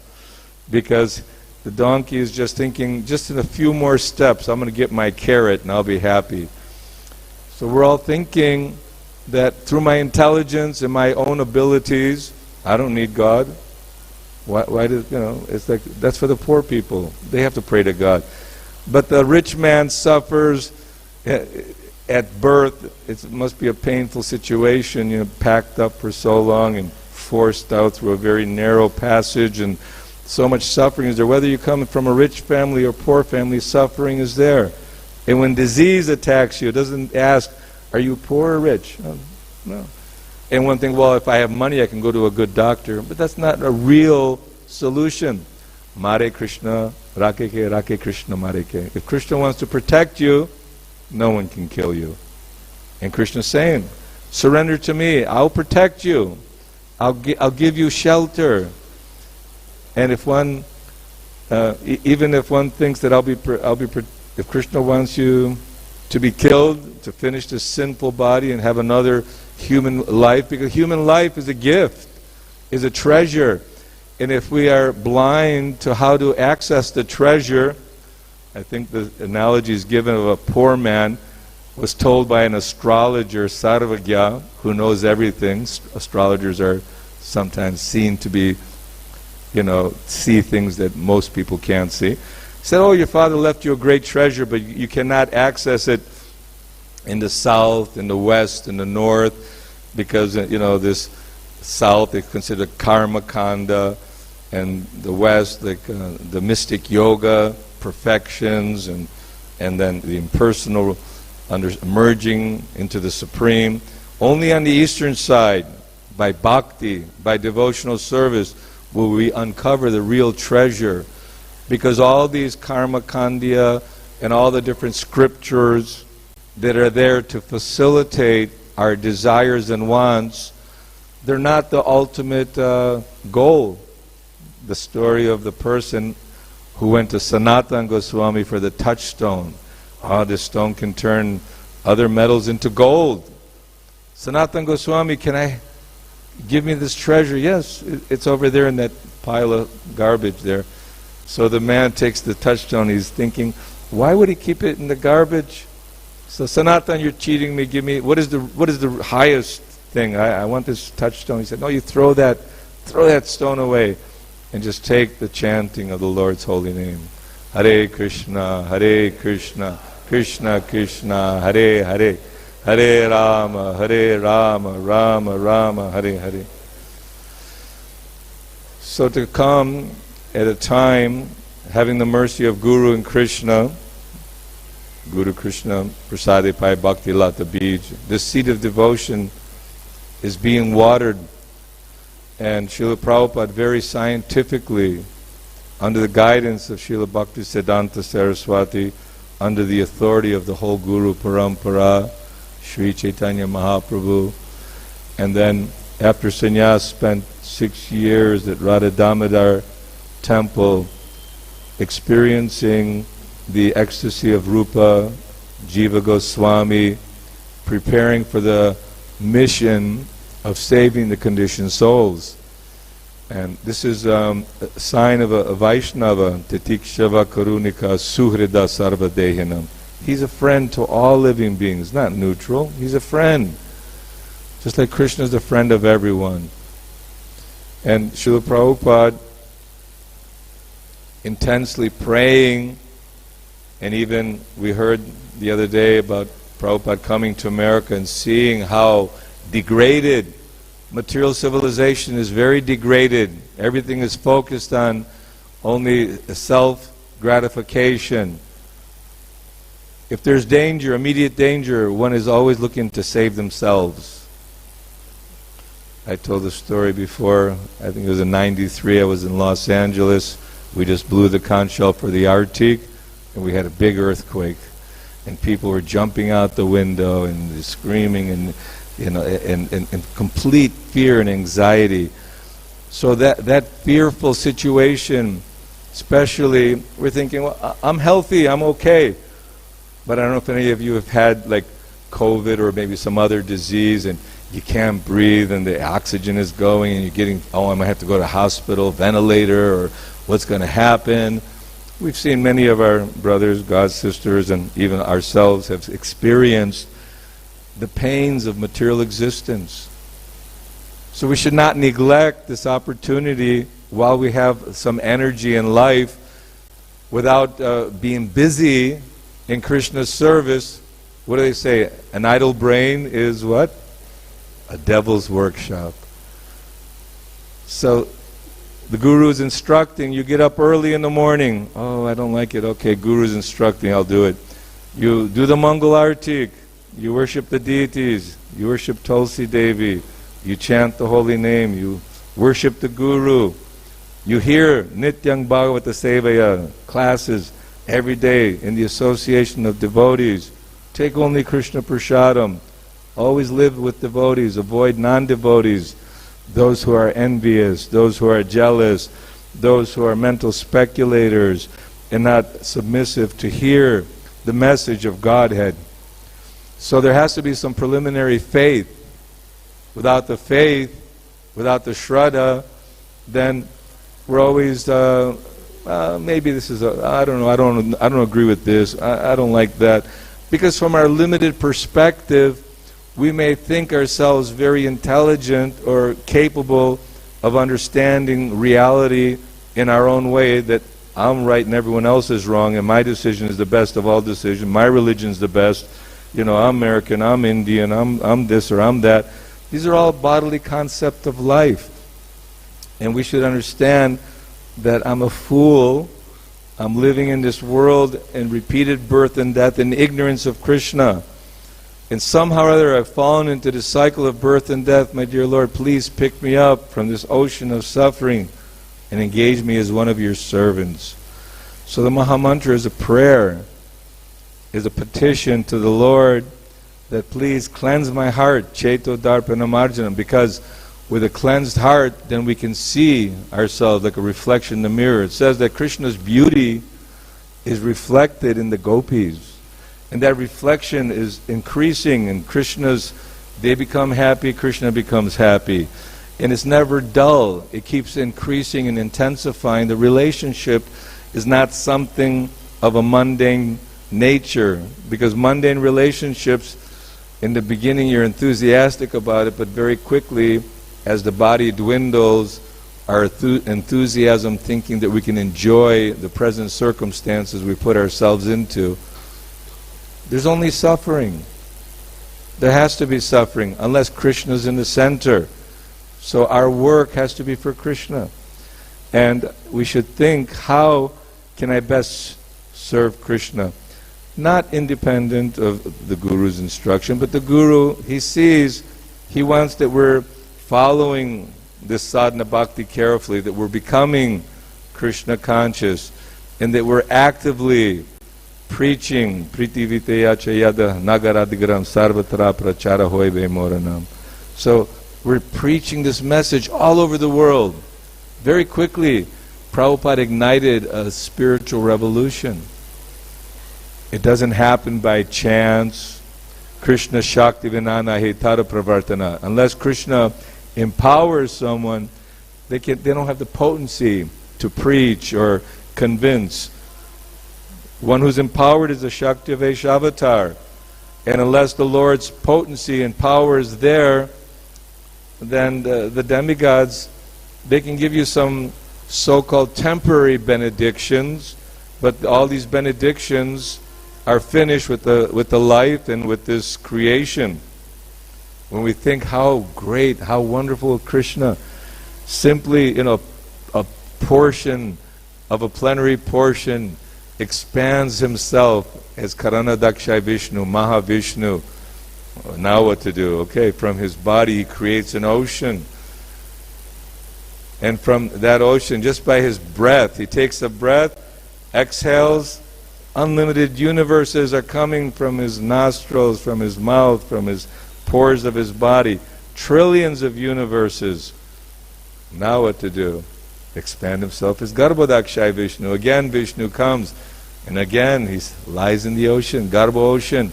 because the donkey is just thinking, just in a few more steps, I'm going to get my carrot and I'll be happy. So we're all thinking that through my intelligence and my own abilities, I don't need God. Why does, it's like, that's for the poor people. They have to pray to God. But the rich man suffers at birth. It must be a painful situation, packed up for so long and forced out through a very narrow passage, and so much suffering is there. Whether you come from a rich family or poor family, suffering is there. And when disease attacks you, it doesn't ask, are you poor or rich? No. And one thing, well, if I have money, I can go to a good doctor. But that's not a real solution. Mare Krishna, Rakeke, Rake Krishna, Mareke. If Krishna wants to protect you, no one can kill you. And Krishna's saying, surrender to me, I'll protect you. I'll give you shelter. And if one, even if one thinks that if Krishna wants you to be killed, to finish this sinful body and have another human life, because human life is a gift, is a treasure. And if we are blind to how to access the treasure, I think the analogy is given of a poor man was told by an astrologer, Sarvagya, who knows everything. Astrologers are sometimes seen to be, see things that most people can't see. He said, oh, your father left you a great treasure, but you cannot access it in the south, in the west, in the north, because, this south is considered karma kanda, and the west, like the mystic yoga, perfections, and then the impersonal merging into the supreme. Only on the eastern side, by bhakti, by devotional service, will we uncover the real treasure. Because all these karma kandya and all the different scriptures that are there to facilitate our desires and wants, they're not the ultimate goal. The story of the person who went to Sanatana Goswami for the touchstone. This stone can turn other metals into gold. Sanatana Goswami, can I give me this treasure? Yes, it's over there in that pile of garbage there. So the man takes the touchstone. He's thinking, why would he keep it in the garbage? So Sanatana, you're cheating me. Give me, what is the highest thing? I want this touchstone. He said, no, you throw that stone away and just take the chanting of the Lord's holy name. Hare Krishna, Krishna Krishna, Hare Hare, Hare Rama, Rama Rama, Hare Hare. So to come at a time having the mercy of Guru and Krishna, Guru Krishna, Prasade Pai Bhakti Lata Bij, this seed of devotion is being watered. And Srila Prabhupada very scientifically, under the guidance of Srila Bhaktisiddhanta Saraswati, under the authority of the whole Guru Parampara, Sri Chaitanya Mahaprabhu, and then after sannyas spent 6 years at Radha Damodar temple experiencing the ecstasy of Rupa, Jiva Goswami, preparing for the mission of saving the conditioned souls. And this is a sign of a Vaishnava, Titikshava Karunika Suhrida Sarva Dehinam. He's a friend to all living beings, not neutral. He's a friend. Just like Krishna is a friend of everyone. And Srila Prabhupada intensely praying And even we heard the other day about Prabhupada coming to America and seeing how degraded material civilization is. Very degraded. Everything is focused on only self-gratification. If there's danger, immediate danger, one is always looking to save themselves. I told the story before, I think it was in '93, I was in Los Angeles. We just blew the conch shell for the Arctic, and we had a big earthquake. And people were jumping out the window and screaming and complete fear and anxiety. So that fearful situation, especially, we're thinking, well, I'm healthy, I'm okay. But I don't know if any of you have had like COVID or maybe some other disease and you can't breathe and the oxygen is going and you're getting, oh, I might have to go to hospital, ventilator, or what's going to happen. We've seen many of our brothers, God sisters, and even ourselves have experienced the pains of material existence. So we should not neglect this opportunity while we have some energy in life without being busy in Krishna's service. What do they say? An idle brain is what? A devil's workshop. So the Guru is instructing, you get up early in the morning. Oh, I don't like it. Okay, Guru is instructing, I'll do it. You do the Mangal Artik. You worship the deities. You worship Tulsi Devi. You chant the holy name. You worship the Guru. You hear Nityang Bhagavata Sevaya classes every day in the association of devotees. Take only Krishna Prasadam. Always live with devotees. Avoid non-devotees. Those who are envious, those who are jealous, those who are mental speculators and not submissive to hear the message of Godhead. So there has to be some preliminary faith. Without the faith, without the Shraddha, then we're always, maybe this is, I don't know, I don't agree with this, I don't like that. Because from our limited perspective, we may think ourselves very intelligent or capable of understanding reality in our own way, that I'm right and everyone else is wrong and my decision is the best of all decisions, my religion's the best, I'm American, I'm Indian, I'm this or I'm that. These are all bodily concepts of life. And we should understand that I'm a fool, I'm living in this world in repeated birth and death in ignorance of Krishna. And somehow or other I've fallen into the cycle of birth and death. My dear Lord, please pick me up from this ocean of suffering and engage me as one of your servants. So the Mahamantra is a prayer, is a petition to the Lord that please cleanse my heart, Cheto Darpana Marjanam, because with a cleansed heart then we can see ourselves like a reflection in the mirror. It says that Krishna's beauty is reflected in the gopis. And that reflection is increasing, and they become happy, Krishna becomes happy. And it's never dull. It keeps increasing and intensifying. The relationship is not something of a mundane nature, because mundane relationships, in the beginning you're enthusiastic about it, but very quickly, as the body dwindles, our enthusiasm thinking that we can enjoy the present circumstances we put ourselves into, there's only suffering. There has to be suffering unless Krishna's in the center. So our work has to be for Krishna. And we should think, how can I best serve Krishna? Not independent of the Guru's instruction, but the Guru, he sees, he wants that we're following this sadhana bhakti carefully, that we're becoming Krishna conscious, and that we're actively preaching Pritiviteya Chayada Nagaradigram Sarvatra Prachara Hoibe Moranam. So we're preaching this message all over the world. Very quickly, Prabhupada ignited a spiritual revolution. It doesn't happen by chance. Krishna Shakti Vinana Hetara Pravartana. Unless Krishna empowers someone, they don't have the potency to preach or convince. One who's empowered is a Shakti Vaishavatar. And unless the Lord's potency and power is there, then the demigods, they can give you some so-called temporary benedictions, But all these benedictions are finished with the life and with this creation. When we think how great, how wonderful Krishna, simply a portion of a plenary portion expands himself as Karana Dakshay Vishnu, Mahavishnu. Now what to do? Okay, from his body he creates an ocean. And from that ocean, just by his breath, he takes a breath, exhales, unlimited universes are coming from his nostrils, from his mouth, from his pores of his body. Trillions of universes. Now what to do? Expand himself as Garbhodakshay Vishnu. Again Vishnu comes, and again he lies in the ocean, Garbha ocean.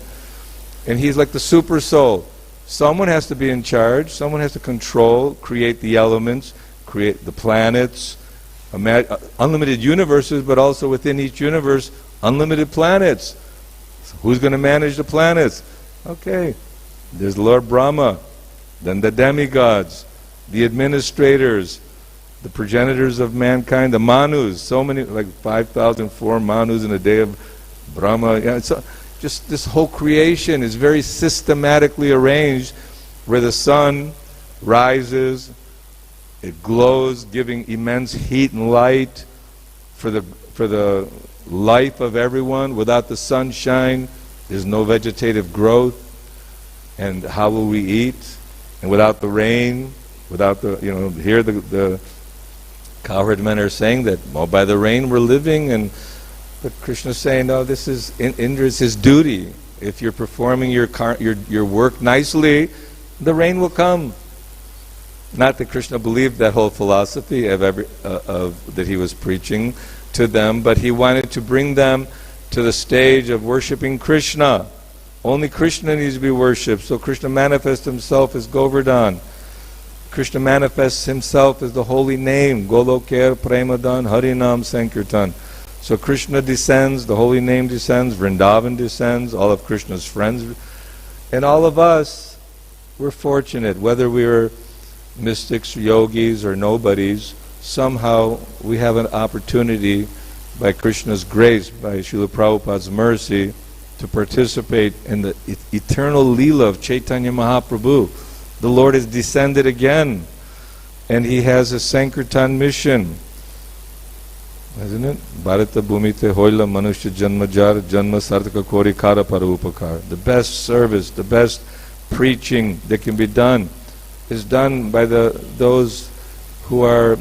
And he's like the super soul. Someone has to be in charge, someone has to control, create the elements, create the planets, unlimited universes, but also within each universe, unlimited planets. So who's going to manage the planets? Okay, there's Lord Brahma, then the demigods, the administrators, the progenitors of mankind, the Manus, so many, like 5,004 Manus in a day of Brahma. Yeah, so just this whole creation is very systematically arranged, where the sun rises, it glows, giving immense heat and light for the life of everyone. Without the sunshine, there's no vegetative growth, and how will we eat? And without the rain, without the, here the cowherd men are saying that, well, by the rain we're living, but Krishna's saying, no, this is Indra is his duty. If you're performing your work nicely, the rain will come. Not that Krishna believed that whole philosophy that he was preaching to them, but he wanted to bring them to the stage of worshipping Krishna. Only Krishna needs to be worshipped. So Krishna manifests himself as Govardhan. Krishna manifests himself as the holy name, Golokar Premadan Harinam Sankirtan. So Krishna descends, the holy name descends, Vrindavan descends, all of Krishna's friends. And all of us, we're fortunate, whether we're mystics, yogis, or nobodies, somehow we have an opportunity, by Krishna's grace, by Srila Prabhupada's mercy, to participate in the eternal Leela of Chaitanya Mahaprabhu. The Lord has descended again, and he has a Sankirtan mission. Isn't it? Bharata Bhumite Hoila Manushya Janmajar Janma Sartaka Kori Kara Parupakar. The best service, the best preaching that can be done is done by those who are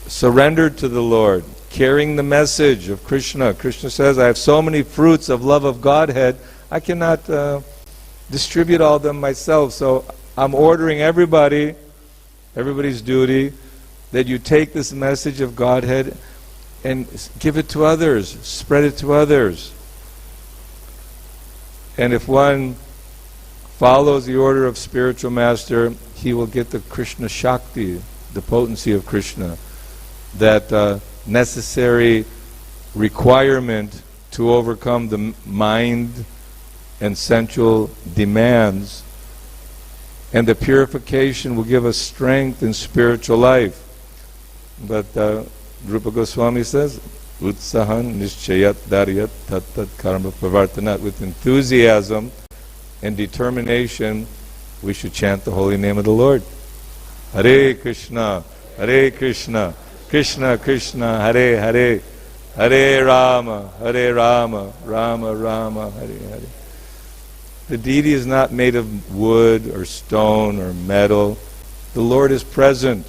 surrendered to the Lord, carrying the message of Krishna. Krishna says, I have so many fruits of love of Godhead, I cannot distribute all of them myself. So I'm ordering everybody's duty, that you take this message of Godhead and give it to others, spread it to others. And if one follows the order of spiritual master, he will get the Krishna Shakti, the potency of Krishna, that necessary requirement to overcome the mind and sensual demands, and the purification will give us strength in spiritual life. But Rupa Goswami says, Utsahan Nishchayat Daryat Tat Tat Karma Pravartanat. With enthusiasm and determination, we should chant the holy name of the Lord. Hare Krishna, Krishna Krishna, Hare Hare, Hare Rama, Rama Rama, Hare Hare. The deity is not made of wood or stone or metal. The Lord is present.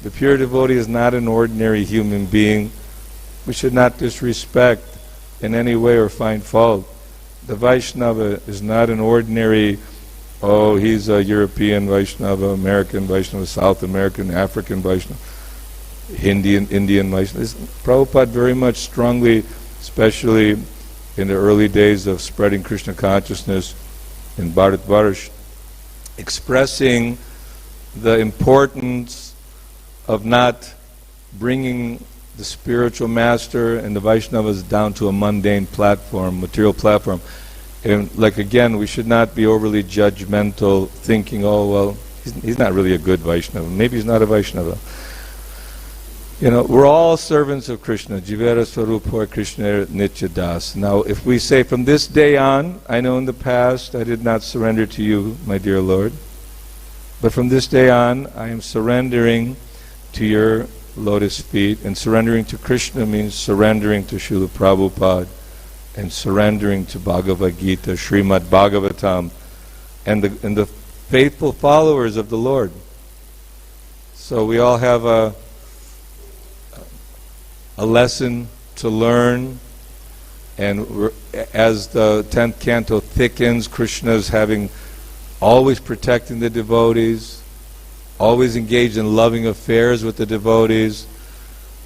The pure devotee is not an ordinary human being. We should not disrespect in any way or find fault. The Vaishnava is not an ordinary, he's a European Vaishnava, American Vaishnava, South American, African Vaishnava, Indian Vaishnava. Prabhupada very much strongly, especially in the early days of spreading Krishna consciousness in Bharatvarsh, expressing the importance of not bringing the spiritual master and the Vaishnavas down to a mundane platform, material platform. And like again, we should not be overly judgmental, thinking, he's not really a good Vaishnava. Maybe he's not a Vaishnava. We're all servants of Krishna. Jivera Swarupur Krishna Nitya Das. Now, if we say from this day on, I know in the past I did not surrender to you, my dear Lord, but from this day on, I am surrendering to your lotus feet. And surrendering to Krishna means surrendering to Srila Prabhupada and surrendering to Bhagavad Gita, Srimad Bhagavatam, and the faithful followers of the Lord. So we all have a lesson to learn, and as the 10th canto thickens, Krishna's having always protecting the devotees, always engaged in loving affairs with the devotees,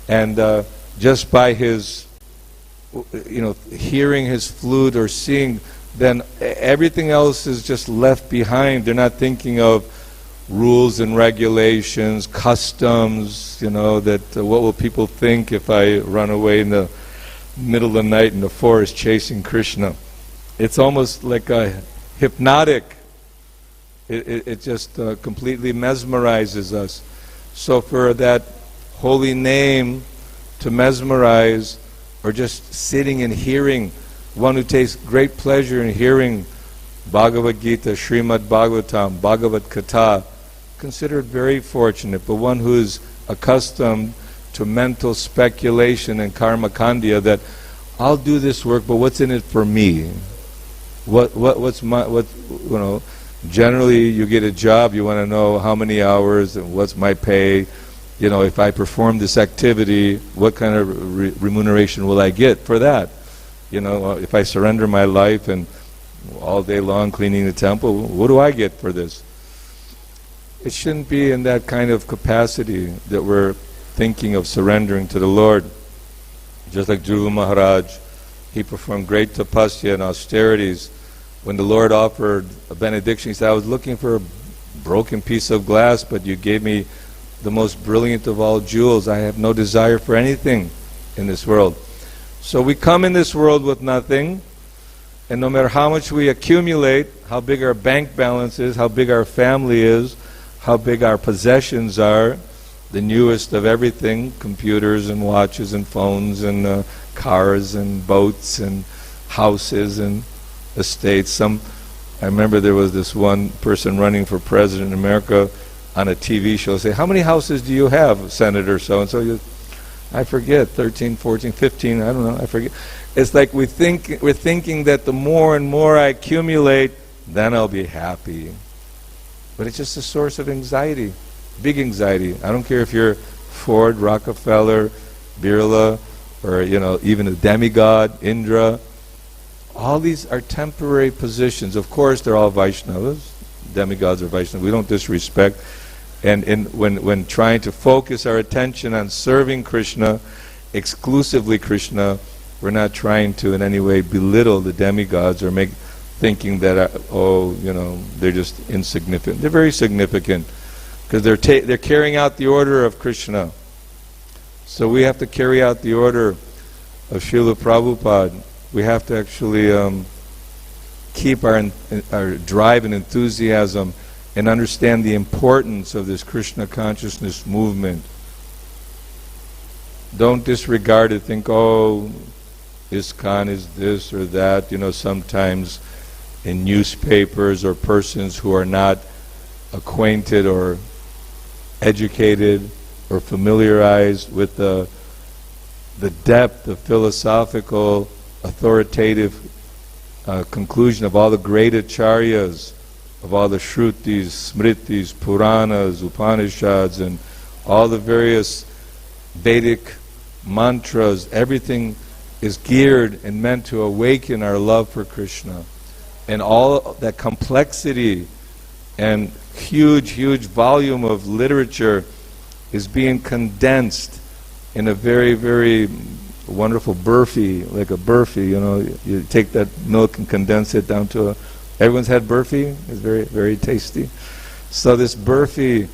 and just by his, hearing his flute or seeing, then everything else is just left behind. They're not thinking of rules and regulations, customs, that what will people think if I run away in the middle of the night in the forest chasing Krishna. It's almost like a hypnotic. It just completely mesmerizes us. So for that holy name to mesmerize, or just sitting and hearing, one who takes great pleasure in hearing Bhagavad Gita, Srimad Bhagavatam, Bhagavad Katha, considered very fortunate. But one who is accustomed to mental speculation and karma kandya, that I'll do this work, but what's in it for me? Generally you get a job, you want to know how many hours and what's my pay. If I perform this activity, what kind of remuneration will I get for that? If I surrender my life and all day long cleaning the temple, what do I get for this? It shouldn't be in that kind of capacity that we're thinking of surrendering to the Lord. Just like Dhruva Maharaj, he performed great tapasya and austerities. When the Lord offered a benediction, he said, I was looking for a broken piece of glass, but you gave me the most brilliant of all jewels. I have no desire for anything in this world. So we come in this world with nothing, and no matter how much we accumulate, how big our bank balance is, how big our family is, how big our possessions are, the newest of everything, computers and watches and phones and cars and boats and houses and estates. I remember there was this one person running for president in America on a TV show, say, how many houses do you have, Senator so-and-so? I forget, 13, 14, 15, I don't know, I forget. It's like we're thinking that the more and more I accumulate, then I'll be happy. But it's just a source of anxiety, big anxiety. I don't care if you're Ford, Rockefeller, Birla, or even a demigod, Indra. All these are temporary positions. Of course, they're all Vaishnavas. Demigods are Vaishnavas. We don't disrespect. And when trying to focus our attention on serving Krishna, exclusively Krishna, we're not trying to in any way belittle the demigods or thinking that they're just insignificant. They're very significant because they're carrying out the order of Krishna. So we have to carry out the order of Srila Prabhupada. We have to actually keep our drive and enthusiasm and understand the importance of this Krishna consciousness movement. Don't disregard it, think, Iskon is this or that. Sometimes in newspapers or persons who are not acquainted or educated or familiarized with the depth of philosophical authoritative conclusion of all the great acharyas, of all the Shrutis, Smritis, Puranas, Upanishads, and all the various Vedic mantras. Everything is geared and meant to awaken our love for Krishna. And all that complexity and huge volume of literature is being condensed in a very, very wonderful burfi, like a burfi, you take that milk and condense it down to everyone's had burfi? It's very, very tasty. So this burfi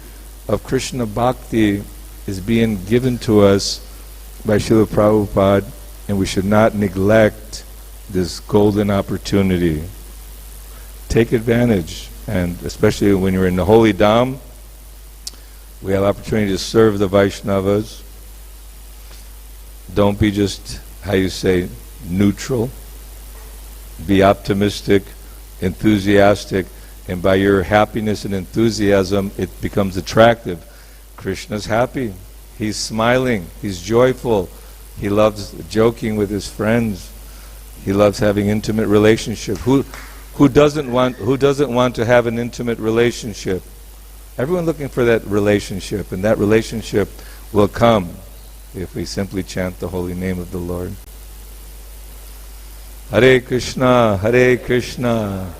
of Krishna Bhakti is being given to us by Srila Prabhupada, and we should not neglect this golden opportunity. Take advantage, and especially when you're in the Holy Dham, we have opportunity to serve the Vaishnavas, Don't be just, how you say, neutral. Be optimistic, enthusiastic, and by your happiness and enthusiasm, it becomes attractive. Krishna's happy. He's smiling. He's joyful. He loves joking with his friends. He loves having intimate relationship. Who doesn't want to have an intimate relationship? Everyone looking for that relationship, and that relationship will come if we simply chant the holy name of the Lord. Hare Krishna,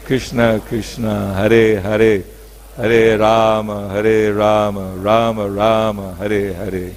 Krishna Krishna, Hare Hare, Hare Rama, Rama Rama, Hare Hare.